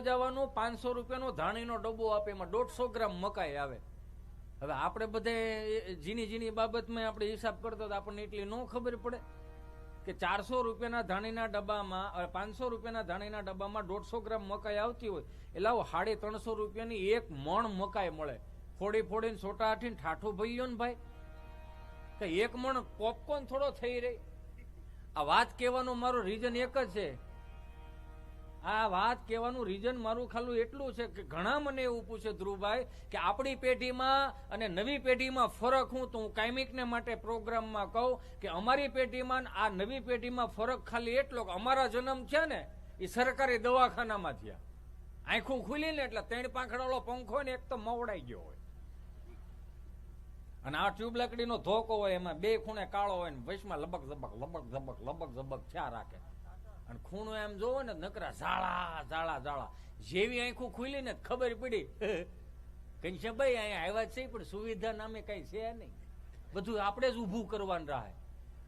જવાનું, 500 રૂપિયાનો ધાણીનો ડબ્બો આપે, એમાં 150 ગ્રામ મકાઈ આવે. હવે આપણે બધે ઝીણી ઝીણી બાબતમાં આપણે હિસાબ કરતો તો આપણને એટલી ન ખબર પડે કે 400 રૂપિયાના ધાણીના ડબ્બામાં, 500 રૂપિયાના ધાણીના ડબ્બામાં 150 ગ્રામ મકાઈ આવતી હોય એટલે 350 રૂપિયાની 1 મણ મકાઈ મળે. ફોડી ફોડીને સોટા આઠીને ઠાઠું ભઈયો ને ભાઈ, કે 1 મણ પોપકોર્ન થોડો થઈ રહી. આ વાત કહેવાનું મારું રીઝન એક જ છે. આ વાત કહેવાનું રીઝન મારું ખાલી એટલું છે કે ઘણા મને એવું પૂછે, ધ્રુવભાઈ, કે આપણી પેઢીમાં અને નવી પેઢીમાં ફરક હું તો હું કાયમિકને માટે પ્રોગ્રામમાં કહું કે અમારી પેઢીમાં આ નવી પેઢીમાં ફરક ખાલી એટલો કે અમારા જન્મ છે ને એ સરકારી દવાખાનામાં થયા. આંખું ખુલી ને એટલે 3 પાંખડાવાળો પંખો ને એક તો મવડાઈ ગયો હોય, અને આ ટ્યુબ લકડીનો ધોકો હોય, એમાં 2 ખૂણે કાળો હોય ને વચમાં લબક ઝબક લબક ઝબક લબક ઝબક થયા રાખે. અને ખૂણો એમ જોવો ને નકરા ઝાડા ઝાડા ઝાડા. જેવી આંખું ખુલી ને ખબર પડી ઘનશ્યામભાઈ અહીંયા આવ્યા છે પણ સુવિધા નામે કઈ છે નહીં, બધું આપણે જ ઊભું કરવાનું રહે.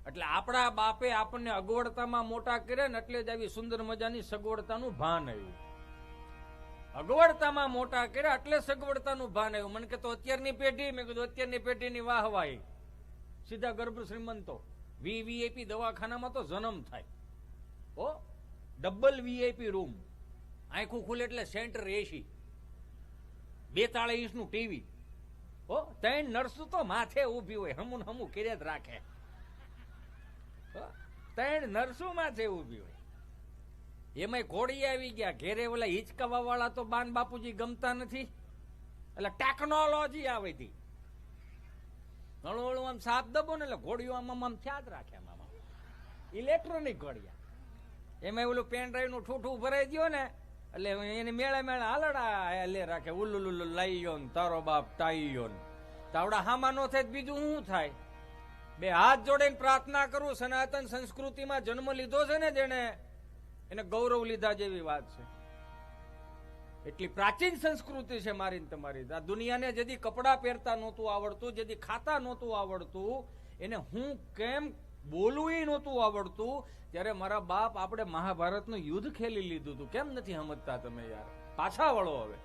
એટલે આપણા બાપે આપણને અગવડતામાં મોટા કર્યા ને એટલે જ આવી સુંદર મજાની સગવડતાનું ભાન આવ્યું. અગવડતામાં મોટા કર્યા એટલે સગવડતાનું ભાન આવ્યું. મને કે તો અત્યારની પેઢી, મેં કીધું અત્યારની પેઢીની વાહવાહી, સીધા ગર્ભ શ્રીમંતો. વીવીઆઈપી દવાખાનામાં તો જન્મ થાય. ઓ ડબલ વીઆઈપી રૂમ, આંખું ખુલે એટલે સેન્ટર એસી, 42 ઇંચનું ટીવી. ઓ 3 નર્સ તો માથે ઊભી હોય, હમું હમું કર્યા જ રાખે. 3 નર્સો માથે ઊભી હોય. એમાંય ઘોડી આવી ગયા ઘેરે. ઓલા હિચકાવા વાળા તો બાન બાપુજી ગમતા નથી, એટલે ટેકનોલોજી આવી હતી. હળું હળું આમ સાપ દબો ને એટલે ઘોડીઓ આમ થયા જ રાખે. આમાં ઇલેક્ટ્રોનિક ઘોડિયા. એમાં ઓલું પેન ડ્રાઈવ નું ઠૂઠું ભરાઈ ગયો ને એટલે એને મેળે મેળે હાલડા લે રાખે. ઉલ્લુલ્લુ લાઈયો ને તારો બાપ ટાઈયો ને તાવડા હામાં નો થાય બીજું શું થાય? 2 હાથ જોડીને પ્રાર્થના કરું, સનાતન સંસ્કૃતિમાં જન્મ લીધો છે ને જેને, એને ગૌરવ લીધા જેવી વાત છે. એટલી પ્રાચીન સંસ્કૃતિ છે મારી ને તમારી. આ દુનિયાને જેથી કપડા પહેરતા નહોતું આવડતું, જેથી ખાતા નહોતું આવડતું, એને હું કેમ બોલવું એ નહોતું આવડતું, ત્યારે મારા બાપ આપણે મહાભારતનું યુદ્ધ ખેલી લીધું હતું. કેમ નથી સમજતા તમે યાર? પાછા વળો હવે.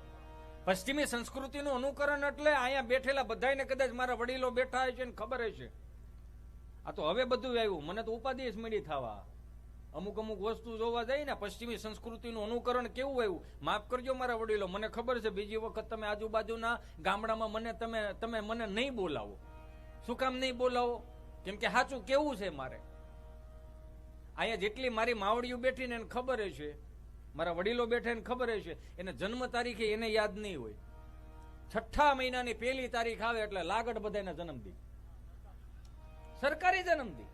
પશ્ચિમી સંસ્કૃતિનું અનુકરણ એટલે અહીંયા બેઠેલા બધાને કદાચ મારા વડીલો બેઠા હોય છે ને ખબર હશે. આ તો હવે બધું આવ્યું, મને તો ઉપાધિ જ મળી થવા. અમુક અમુક વસ્તુ જોવા જાય ને પશ્ચિમી સંસ્કૃતિનું અનુકરણ કેવું આવ્યું. માફ કરજો મારા વડીલો, મને ખબર છે બીજી વખત તમે આજુબાજુના ગામડામાં તમે મને નહીં બોલાવો. શું કામ નહીં બોલાવો? કેમ કે સાચું કેવું છે મારે. અહીંયા જેટલી મારી માવડીઓ બેઠી ને એને ખબર છે, મારા વડીલો બેઠા એને ખબર છે, એને જન્મ તારીખે એને યાદ નહીં હોય. 6ઠા મહિનાની 1લી તારીખ આવે એટલે લાગડ બધાના જન્મદી, સરકારી જન્મદી.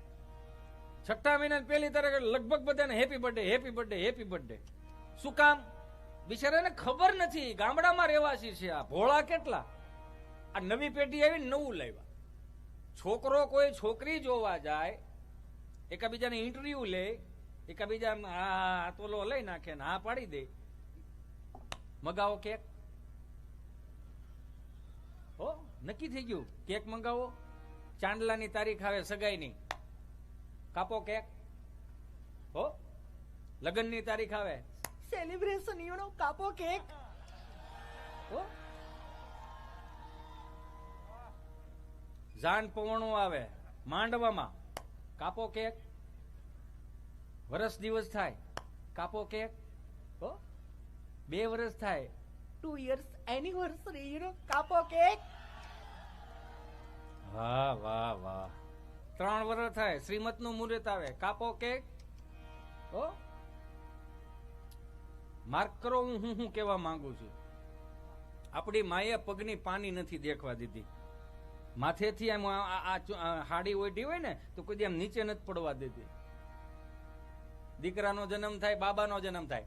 6ઠા મહિનાની 1લી તારીખ લગભગ બધાને happy birthday happy birthday happy birthday. શું કામ? બિચારાને ખબર નથી. ગામડામાં રહેવાસી છે આ ભોળા કેટલા. આ નવી પેઢી આવીને નવું લાવ્યા. છોકરો કોઈ છોકરી જોવા જાય, એકાબીજાને ઇન્ટરવ્યુ લે, એકાબીજા આ તોલો લઈ નાખે ને હા પાડી દે, મગાવો કેક. હો નક્કી થઈ ગયું, કેક મંગાવો. ચાંદલાની તારીખ આવે સગાઈની, કાપો કેક. હો લગ્નની તારીખ આવે, સેલિબ્રેશન કાપો કેક. હો જાન પવણો આવે માંડવામાં, કાપો કેક. વરસ દિવસ થાય, કાપો કેક. હો 2 વર્ષ થાય, 2 years anniversary, કાપો કેક. વાહ વાહ વાહ. 3 વર્ષ થાય, શ્રીમત નું મુહૂર્ત આવે, કાપો કેક. હો માર્ક કરો, હું કેવા માંગુ છું. આપણી માએ પગની પાની નથી દેખવા દીધી. માથેથી આમ હાડી ઓઢી હોય ને તો કોઈ આમ નીચે નથી પડવા દેતી. દીકરાનો જન્મ થાય, બાબાનો જન્મ થાય,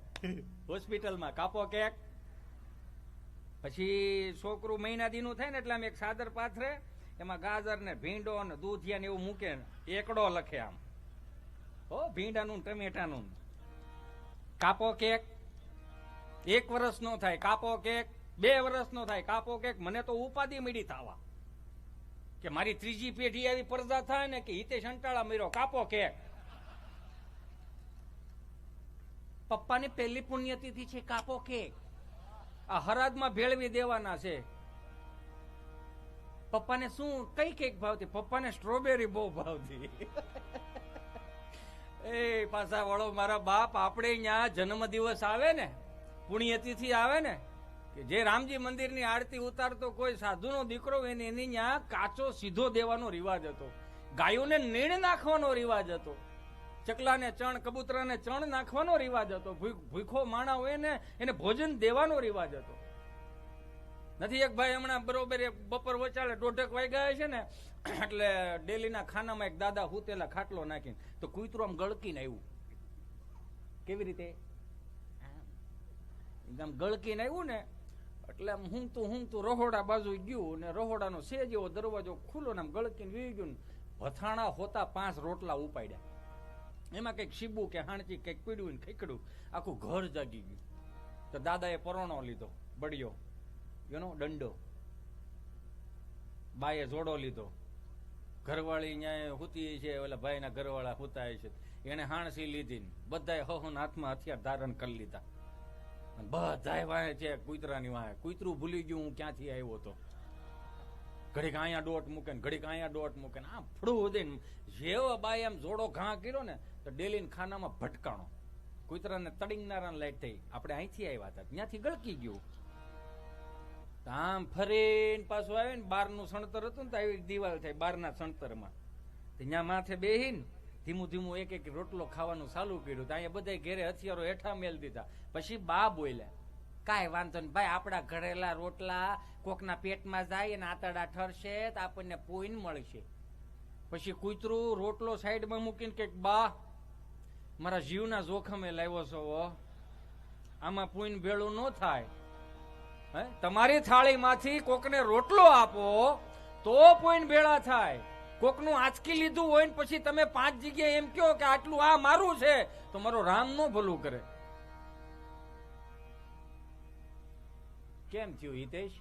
હોસ્પિટલમાં કાપો કેક. પછી છોકરું મહિના દીનું થાય ને એટલે આમ એક સાદર પાથરે, એમાં ગાજર ને ભીંડો ને દૂધિયા ને એવું મૂકે, એકડો લખે આમ. હો ભીંડાનું ટમેટાનું, કાપો કેક. 1 વર્ષ નો થાય, કાપો કેક. 2 વર્ષ નો થાય, કાપો કેક. મને તો ઉપાધિ મળી થવા કે મારી 3જી પેઢી આવી પડદા થાય ને કે હિતેશ અંટાળા મર્યો, કાપો કેક. પપ્પાની પહેલી પુણ્યતિથિ છે, કાપો કેક. આ હરાદમાં ભેળવી દેવાના છે. પપ્પાને શું કઈ કેક ભાવતી? પપ્પાને સ્ટ્રોબેરી બહુ ભાવતી. એ પાછા વળો મારા બાપ, આપણે ત્યાં જન્મ દિવસ આવે ને, પુણ્યતિથિ આવે ને, કે જે રામજી મંદિરની આરતી ઉતારતો કોઈ સાધુનો દીકરો હોય ને એની ત્યાં કાચો સીધો દેવાનો રિવાજ હતો. ગાયોને નીણ નાખવાનો રિવાજ હતો. ચકલાને ચણ, કબૂતરાને ચણ નાખવાનો રિવાજ હતો. ભૂખો માણા હોય ને એને ભોજન દેવાનો રિવાજ હતો. નથી એક ભાઈ હમણાં બરોબર બપોર વચાળે 1:30 વાગ્યા છે ને, એટલે ડેલીના ખાનામાં એક દાદા હુતેલા ખાટલો નાખીને તો કૂતરું આમ ગળકીને આવ્યું. કેવી રીતે? આમ ગળકીને આવ્યું ને, એટલે આમ હું રહોડા બાજુ ગયું ને રહોડાનો સેજ એવો દરવાજો ખુલ્લો ને આમ ગળકીને વી ગયું. ભથાણા હોતા 5 રોટલા ઉપાડ્યા. એમાં કઈક શીબુ કે હાણચી કઈક પીડ્યું ને ખીકડું, આખું ઘર જાગી ગયું. તો દાદાએ પરોણો લીધો, બળિયો દંડો, બાએ જોડો લીધો, ઘરવાળી ન્યાય હુતી છે, ઓલા ભાઈના ઘરવાળા હુતાય છે, એને હાણસી લીધી, બધાએ હહોના હાથમાં હથિયાર ધારણ કરી લીધા. બધાય વાહે છે કૂતરાની વાહે. કૂતરું ભૂલી ગયું હું ક્યાંથી આવ્યો હતો. ઘડીક અહીંયા ડોટ મૂકે ને ઘડીક અહીંયા ડોટ મૂકે ને આમ ફળું દઈને જેવો બાઈ આમ જોડો ઘા કર્યો ને તો ડેલીન ખાનામાં ભટકાણો. કૂતરાને તડીંગનારા લાઈટ થઈ. આપણે અહીંથી આવ્યા હતા, ત્યાંથી ગળકી ગયું. આમ ફરીને પાછું આવે ને, બારનું સણતર હતું ને તો આવી દિવાલ થાય બારના સણતરમાં. ત્યાં માથે બેહીને ધીમું ધીમું એક એક રોટલો ખાવાનું ચાલુ કર્યું. તો અહીંયા બધા ઘેરે હથિયારો હેઠા મેલ દીધા. પછી બા બોલ્યા, કાંઈ વાંધો નહીં ભાઈ, આપણા ઘરેલા રોટલા કોકના પેટમાં જાય અને આતરડા ઠરશે તો આપણને પોઈન મળશે. પછી કૂતરું રોટલો સાઈડમાં મૂકીને કે બા, મારા જીવના જોખમે લાવ્યો છો, આમાં પોઈન ભેળું ન થાય. તમારી થાળીમાંથી કોકને રોટલો આપો તો પોઈન ભેળા થાય. કોકનું આંચકી લીધું હોય ને પછી તમે 5 જગ્યાએ એમ કહો કે આટલું આ મારું છે, તો મારો રામ નો ભલું કરે. કેમ થયું હિતેશ?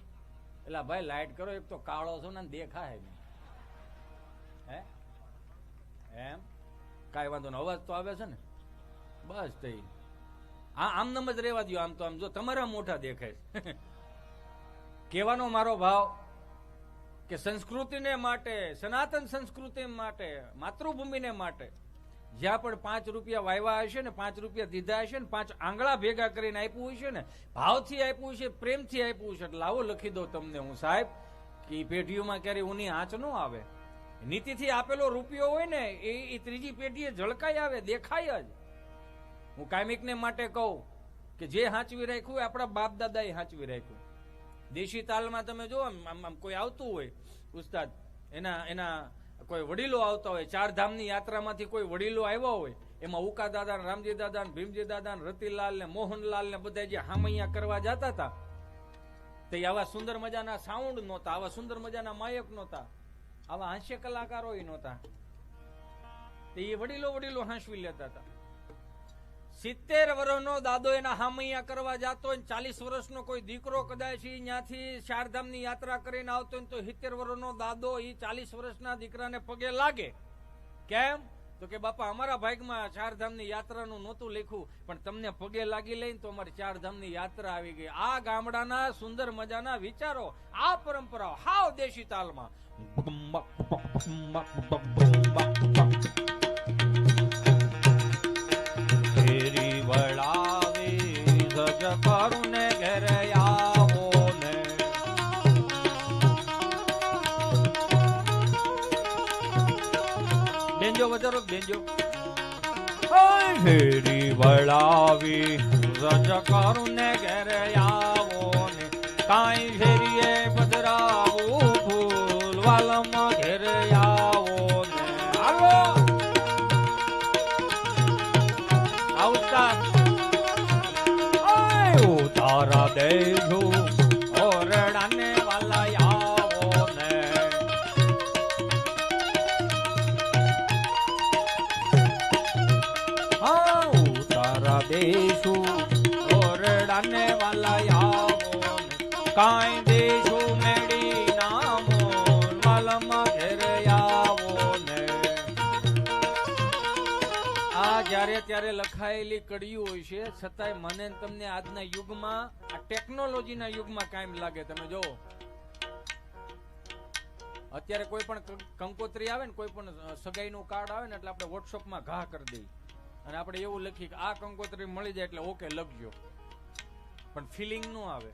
એટલે ભાઈ લાઈટ કરો, એક તો કાળો છો ને દેખાય નહીં. હે એમ કાંઈ વાંધો નહીં, અવાજ તો આવે છે ને? બસ થઈ. આમ નમ જ રહેવા દો. આમ તો આમ જો તમારા મોઢા દેખાય. કહેવાનો મારો ભાવ કે સંસ્કૃતિને માટે, સનાતન સંસ્કૃતિ માટે, માતૃભૂમિને માટે જ્યાં પણ 5 રૂપિયા વાવ્યા હશે ને, 5 રૂપિયા દીધા હશે ને, 5 આંગળા ભેગા કરીને આપ્યું હશે ને, ભાવથી આપ્યું છે, પ્રેમથી આપ્યું છે, એટલે આવો લખી દો તમને હું સાહેબ કે પેઢીઓમાં ક્યારે ઊની આંચ ન આવે. નીતિથી આપેલો રૂપિયો હોય ને એ ત્રીજી પેઢીએ ઝળકાઈ આવે, દેખાય જ. હું કાયમિકને માટે કહું કે જે હાંચવી રાખ્યું હોય આપણા બાપ દાદાએ હાંચવી રાખ્યું. દેશી તાલમાં તમે જો આમ કોઈ આવતું હોય ઉસ્તાદ, એના કોઈ વડીલો આવતા હોય, 4 ધામની યાત્રામાંથી કોઈ વડીલો આવ્યા હોય, એમાં ઉકા દાદા, રામજી દાદા, ભીમજી દાદા, રતિલાલ ને મોહનલાલ ને બધા જે હામૈયા કરવા જતા હતા, તો આવા સુંદર મજાના સાઉન્ડ નહોતા, આવા સુંદર મજાના માયક નહોતા, આવા હાસ્ય કલાકારો નહોતા. તો એ વડીલો હાંસવી લેતા હતા. 70 વર્ષનો દાદો એના હામૈયા કરવા જતો હોય, 40 વર્ષનો કોઈ દીકરો કદાચ ત્યાંથી 4 ધામની યાત્રા કરીને આવતો હોય તો 70 વર્ષનો દાદો એ 40 વર્ષના દીકરાને પગે લાગે. કેમ? તો કે બાપા અમારા ભાગમાં 4 ધામની યાત્રાનું નહોતું લખ્યું, પણ તમને પગે લાગી લઈને તો અમારી 4 ધામની યાત્રા આવી ગઈ. આ ગામડાના સુંદર મજાના વિચારો, આ પરંપરાઓ હાવ દેશી તાલમાં. કરુને ઘરે આવો ને બેંજો વધારો, બેંજો. ફેરી વળાવી રજ કરુને ઘરે આવો ને, કાંઈ ફેરીએ પધરાવું ફૂલ વાલમ ઘરે આવો ને. હાલો આવતા તારા દેજો ઓરડાને વાલા આવો ને. હા તારા દેજો ઓરડાને વાલા આવો ને, કાંઈ દેજો મેડી નામો વાલમાં ઘેરે આવો ને. આ જ્યારે ત્યારે લખ રખાયેલી કડીઓ હોય છે, છતાંય મને ને તમને આજના યુગમાં આ ટેકનોલોજીના યુગમાં કાયમ લાગે. તમે જો અત્યારે કોઈ પણ કંકોત્રી આવે ને, કોઈ પણ સગાઈનું કાર્ડ આવે ને, એટલે આપણે વોટ્સઅપમાં ઘા કરી દઈએ અને આપણે એવું લખીએ કે આ કંકોત્રી મળી જાય એટલે ઓકે લખજો. પણ ફિલિંગ નો આવે.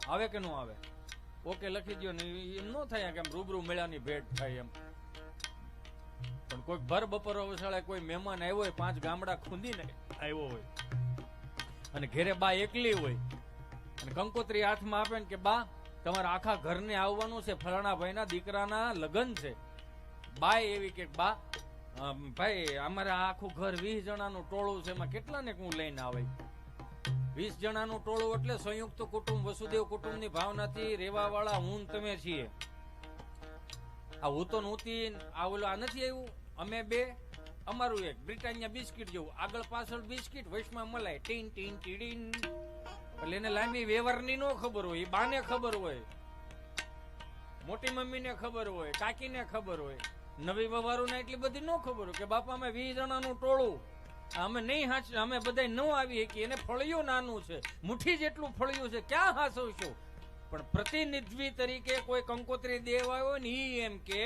આવે કે નો આવે? ઓકે લખી દો ને એમ ન થાય કે આમ રૂબરૂ મેળાની ભેટ થાય એમ. પણ કોઈ ભર બપોર વસાળે કોઈ મહેમાન આવ્યો હોય, 5 ગામડા ખૂંદીને આવ્યો હોય અને ઘેરે બા એકલી હોય અને કંકોત્રી હાથમાં આપે ને કે બા તમારા આખા ઘરને આવવાનું છે, ફલાણા ભાઈના દીકરાના લગ્ન છે. બાય એવી કે બા ભાઈ અમારે આખું ઘર 20 જણાનું ટોળું છે, એમાં કેટલાને હું લઈને આવે? 20 જણાનું ટોળું એટલે સંયુક્ત કુટુંબ, વસુદેવ કુટુંબની ભાવનાથી રહેવા વાળા હું તમે છીએ. આ હું તો નહોતી, આ ઓલો આ નથી આવ્યું, અમે બે, અમારું એક બ્રિટાનિયા બિસ્કિટ જેવું, આગળ પાછળ બિસ્કિટ, વચમાં મલાઈ, ટીન ટીન ટીડીન. એટલે એને લાંબી વ્યવહારની નો ખબર હોય, એ બાને ખબર હોય, મોટી મમ્મીને ખબર હોય, કાકીને ખબર હોય. નવી વવારોને એટલી બધી ન ખબર હોય કે બાપા અમે 20 જણાનું ટોળું, અમે નહીં હાચ, અમે બધા ન આવી શકીએ. એને ફળિયું નાનું છે, મુઠ્ઠી જેટલું ફળિયું છે, ક્યાં હાસવશો? પણ પ્રતિનિધિ તરીકે કોઈ કંકોત્રી દેવા આવ્યો ને ઈ એમ કે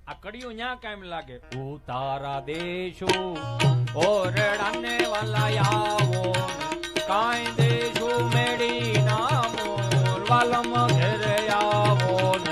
આ કડિયું ન્યા કાયમ લાગે. ઉતારા દેશો ઓરડાને વાલા આવો, કાઈ દેશો મેડી નામો વાલમ ઘરે આવો ને.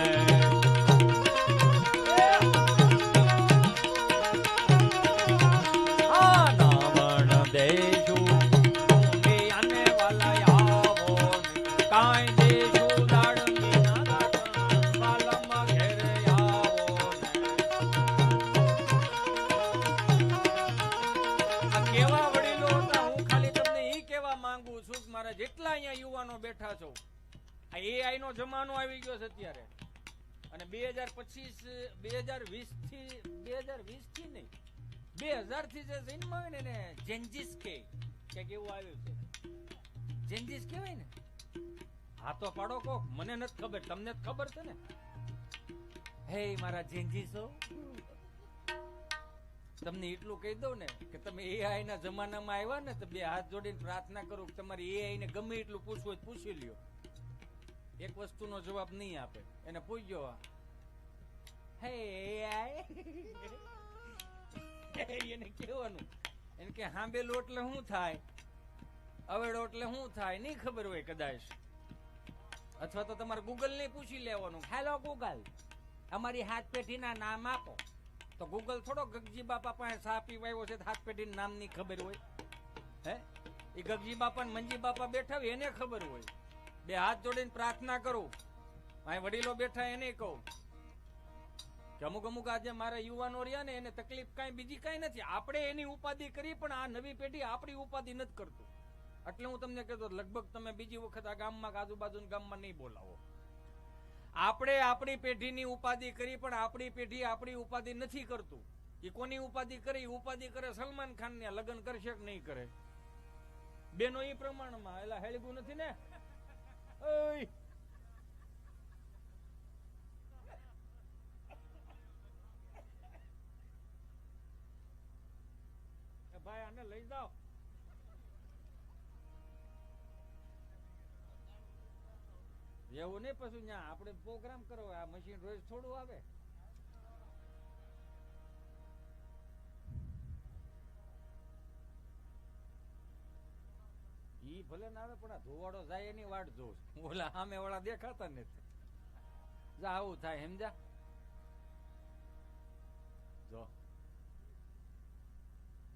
જેટલા અહીંયા યુવાનો બેઠા છો, આ એઆઈ નો જમાનો આવી ગયો છે અત્યારે, અને 2020 થી નહીં 2000 થી જે જન્મ આવે ને એને જેન્જીસ કે કેવું આવ્યું છે. જેન્જીસ કહેવાય ને. હા તો પાડો કોક, મને નથી ખબર, તમને જ ખબર છે ને. હે મારા જેન્જીસો, તમને એટલું કહી દઉં ને કે તમે એઆઈ ના જમાનામાં આવ્યા ને તો 2 હાથ જોડીને પ્રાર્થના કરો કે તમારી એઆઈ ને ગમે એટલું પૂછવું હોય પૂછી લ્યો. એક વસ્તુનો જવાબ નહીં આપે, એને પૂછજો, હે એઆઈ, એને કહેવાનું, એને કે હાંબેલું એટલે શું થાય, અવેડો એટલે શું થાય, નહીં ખબર હોય કદાચ. અથવા તો તમારે ગૂગલ ને પૂછી લેવાનું, હેલો ગૂગલ અમારી હાથ પેઢીના નામ આપો. તો ગૂગલ થોડો ગગજી બાપા પાસે ચા પીવાયો છે હાથ પેઢીનું નામ ની ખબર હોય? હે, એ ગગજી બાપા ને મંજી બાપા બેઠા હોય એને ખબર હોય. 2 હાથ જોડીને પ્રાર્થના કરું, અહીં વડીલો બેઠા એને કહું કે અમુક આજે મારા યુવાનો રહ્યા ને એને તકલીફ કાંઈ બીજી કાંઈ નથી, આપણે એની ઉપાધિ કરી, પણ આ નવી પેઢી આપણી ઉપાધિ નથી કરતું. એટલે હું તમને કહેતો લગભગ તમે બીજી વખત આ ગામમાં આજુબાજુના ગામમાં નહીં બોલાવો. આપણે આપણી પેઢીની ઉપાધિ કરી, પણ આપણી પેઢી આપણી ઉપાધિ નથી કરતું. એ કોની ઉપાધિ કરે? ઉપાધિ કરે સલમાન ખાન ને. લગ્ન કરશે કે નહીં કરે? બેનો એ પ્રમાણમાં એલા હેળગું નથી ને. ભાઈ આને લઈ જાઓ. એવું નહીં, પછી ત્યાં આપણે પ્રોગ્રામ કરો. આ મશીન રોજ થોડું આવે. ઈ ભલે ના આવે, પણ આ ધોવાડો જાય એની વાટ જોઉં. ઓલા સામે વાળા દેખાતા નથી. જા આવું થાય, સમજા? જો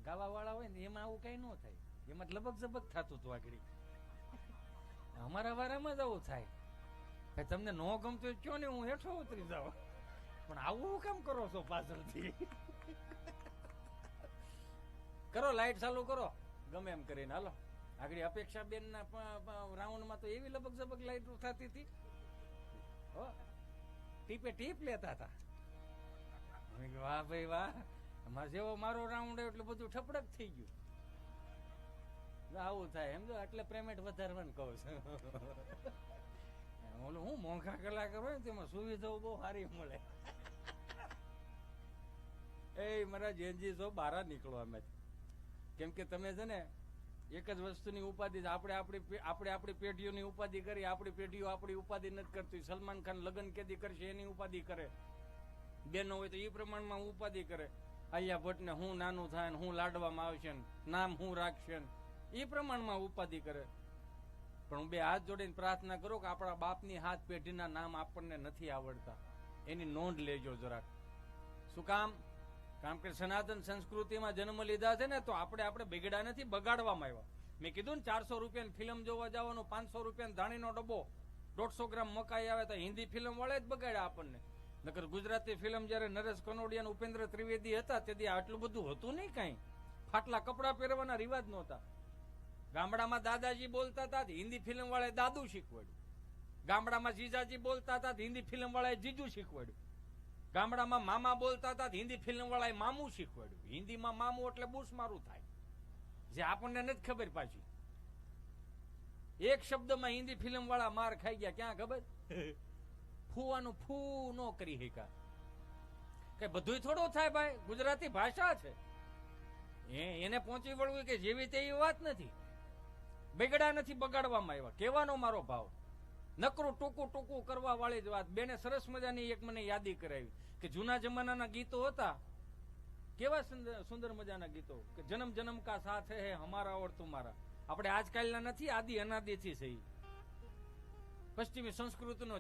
ગાવા વાળા હોય ને એમાં આવું કઈ ન થાય, એમાં લબક ઝબક થતું હતું આગળ. અમારા વારામાં જ આવું થાય. તમને ન ગમતું હોય કયો ને, હું હેઠો ઉતરી જાઉં. પણ આવું કામ કરો છો પાછળથી? કરો, લાઈટ ચાલુ કરો, ગમે એમ કરીને. હાલો આગળ અપેક્ષા બેન ના રાઉન્ડ માં તો એવી લબક ઝબક લાઈટ થતી હતી, ટીપે ટીપ લેતા હતા. વાહ ભાઈ વાહ, અમારે જેવો મારો રાઉન્ડ એટલું બધું ઠપડક થઈ ગયું. આવું થાય એમ. જો એટલે પેમેન્ટ વધારવાનું કહું છું. ઓલું હું મોંઘા કલાકાર હોય ને તેમાં સુવિધાઓ બહુ સારી મળે. એ મારા જેનજી છો બહાર નીકળો અમે. કેમ કે તમે છે ને એક જ વસ્તુની ઉપાધિ છે. આપણે આપણી પેઢીઓની ઉપાધિ કરી, આપણી પેઢીઓ આપણી ઉપાધિ નથી કરતી. સલમાન ખાન લગ્ન કેદી કરશે એની ઉપાધિ કરે, બેનો હોય તો એ પ્રમાણમાં ઉપાધિ કરે. આલિયા ભટ્ટને હું નાનું થાય ને હું લાડવામાં આવશે ને નામ હું રાખશે ને એ પ્રમાણમાં ઉપાધિ કરે. પણ હું બે હાથ જોડીને પ્રાર્થના કરું કે આપણા બાપની હાથ પેઢીના નામ આપણને નથી આવડતા, એની નોંધ લેજો જરાક. શું કામ? કારણ કે સનાતન સંસ્કૃતિમાં જન્મ લીધા છે ને, તો આપણે બગડા નથી, બગાડવામાં આવ્યા. મેં કીધું ને 400 રૂપિયાની ફિલ્મ જોવા જવાનું, 500 રૂપિયાનો ધાણીનો ડબ્બો, 150 ગ્રામ મકાઈ આવે તો હિન્દી ફિલ્મ વાળે જ બગાડ્યા આપણને. નકર ગુજરાતી ફિલ્મ જયારે નરેશ કનોડિયા, ઉપેન્દ્ર ત્રિવેદી હતા તેથી આટલું બધું હતું નહીં. કઈ ફાટલા કપડા પહેરવાના રિવાજ નહોતા. ગામડામાં દાદાજી બોલતા હતા, હિન્દી ફિલ્મ વાળાએ દાદુ શીખવાડ્યું. ગામડામાં જીજાજી બોલતા હતા, હિન્દી ફિલ્મ વાળાએ જીજુ શીખવાડ્યું. ગામડામાં મામા બોલતા હતા, હિન્દી ફિલ્મ વાળાએ મામું શીખવાડ્યું. હિન્દીમાં મામું એટલે બુસ મારું થાય, જે આપણને નથી ખબર. પાછી એક શબ્દમાં હિન્દી ફિલ્મ વાળા માર ખાઈ ગયા. ક્યાં ખબર? ફૂવાનું ફૂ નો કરી શકા. કઈ બધું થોડું થાય ભાઈ, ગુજરાતી ભાષા છે, એને પહોંચી વળવું કે જેવી તેવી વાત નથી. બગડા નથી, બગાડવામાં આવ્યા, કહેવાનો મારો ભાવ. નકરું ટૂંકું ટૂંકું કરવા વાળી જ વાત. બેને સરસ મજાની એક મને યાદી કરાવી કે જૂના જમાનાના ગીતો હતા, કેવા સુંદર મજાના ગીતો કે જન્મ જન્મ કા સાથ હે હમારા ઓર તુમારા. આપણે આજકાલના નથી, આદિ અનાદિથી છે. પશ્ચિમી સંસ્કૃતિનો